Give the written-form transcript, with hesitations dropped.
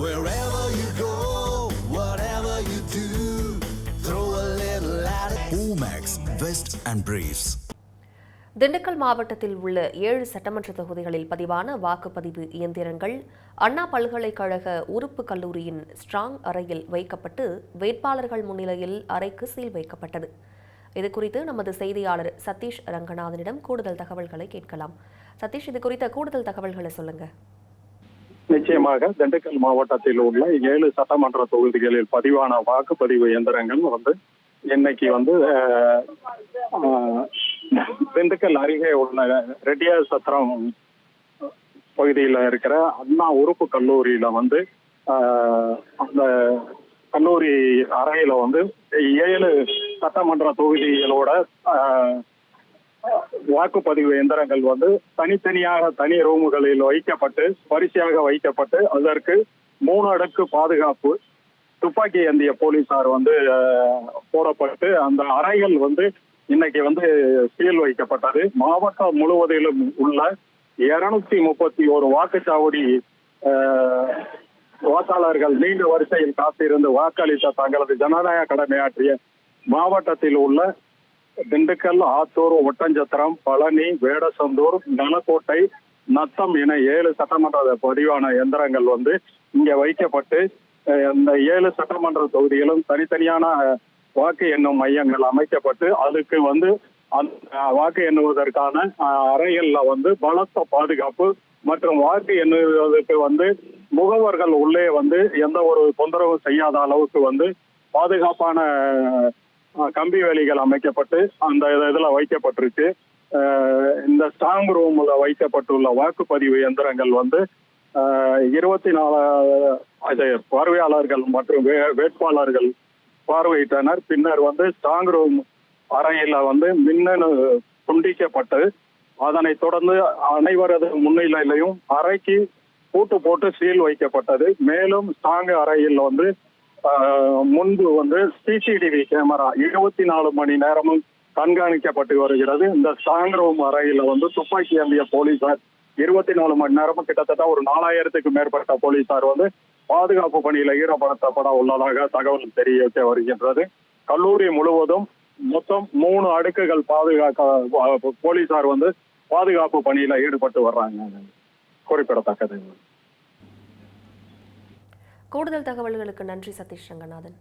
Wherever you go, whatever you do, throw a little at it. Omax, Vest and Briefs. Dindigul மாவட்டத்தில் உள்ள 7 சட்டமன்ற தொகுதிகளில் பதிவான வாக்குப்பதிவு இயந்திரங்கள் அண்ணா பல்கலைக்கழக உறுப்பு கல்லூரியின் ஸ்ட்ராங் அறையில் வைக்கப்பட்டு வேட்பாளர்கள் முன்னிலையில் அறைக்கு சீல் வைக்கப்பட்டது. இதுகுறித்து நமது செய்தியாளர் சதீஷ் ரங்கநாதனிடம் கூடுதல் தகவல்களை கேட்கலாம். சதீஷ், இது குறித்த கூடுதல் தகவல்களை சொல்லுங்க. நிச்சயமாக திண்டுக்கல் மாவட்டத்தில் உள்ள 7 சட்டமன்ற தொகுதிகளில் பதிவான வாக்குப்பதிவு இயந்திரங்கள் இன்னைக்கு திண்டுக்கல் அருகே உள்ள ரெட்டியார் சத்திரம் பகுதியில் இருக்கிற அண்ணா உறுப்பு கல்லூரியில அந்த கல்லூரி அறையில 7 சட்டமன்ற தொகுதிகளோட வாக்குப்பதிவு இயந்திரங்கள் தனித்தனியாக தனி ரூமுகளில் வைக்கப்பட்டு வரிசையாக வைக்கப்பட்டு அதற்கு 3 அடுக்கு பாதுகாப்பு துப்பாக்கி ஏந்திய போலீசார் போடப்பட்டு அந்த அறைகள் இன்னைக்கு சீல் வைக்கப்பட்டது. மாவட்டம் முழுவதிலும் உள்ள 231 வாக்குச்சாவடி வாக்காளர்கள் நீண்ட வரிசையில் காத்திருந்து வாக்களித்த தங்களது ஜனநாயக கடமையாற்றிய மாவட்டத்தில் உள்ள திண்டுக்கல், ஆத்தூர், ஒட்டஞ்சத்திரம், பழனி, வேடசந்தூர், நலக்கோட்டை, நத்தம் என 7 சட்டமன்ற பதிவான எந்திரங்கள் இங்க வைக்கப்பட்டு இந்த 7 சட்டமன்ற தொகுதிகளும் தனித்தனியான வாக்கு எண்ணும் மையங்கள் அமைக்கப்பட்டு அதுக்கு வாக்கு எண்ணுவதற்கான அறைகள்ல பலத்த பாதுகாப்பு மற்றும் வாக்கு எண்ணுவதற்கு முகவர்கள் உள்ளே எந்த ஒரு தொந்தரவும் செய்யாத அளவுக்கு பாதுகாப்பான கம்பி வேலிகள் அமைக்கப்பட்டு அந்த இதுல வைக்கப்பட்டிருக்கு. இந்த ஸ்ட்ராங் ரூம்ல வைக்கப்பட்டுள்ள வாக்குப்பதிவு எந்திரங்கள் 24 பார்வையாளர்கள் மற்றும் வேட்பாளர்கள் பார்வையிட்டனர். பின்னர் ஸ்ட்ராங் ரூம் அறையில மின்னணு துண்டிக்கப்பட்டு அதனை தொடர்ந்து அனைவரது முன்னிலையிலையும் அறைக்கு பூட்டு போட்டு சீல் வைக்கப்பட்டது. மேலும் ஸ்ட்ராங் அறையில் முன்பு சிசிடிவி கேமரா 24 மணி நேரமும் கண்காணிக்கப்பட்டு வருகிறது. இந்த ஸ்ட்ராங் ரூம் அறையில துப்பாக்கி ஏந்திய போலீசார் 24 மணி நேரமும் கிட்டத்தட்ட ஒரு 4000க்கும் மேற்பட்ட போலீசார் பாதுகாப்பு பணியில ஈடுபடுத்தப்பட உள்ளதாக தகவல் தெரிய வருகின்றது. கல்லூரி முழுவதும் மொத்தம் 3 அடுக்குகள் போலீசார் பாதுகாப்பு பணியில ஈடுபட்டு வர்றாங்க. குறிப்பிடத்தக்கது. கூடுதல் தகவல்களுக்கு நன்றி சதீஷ் ரங்கநாதன்.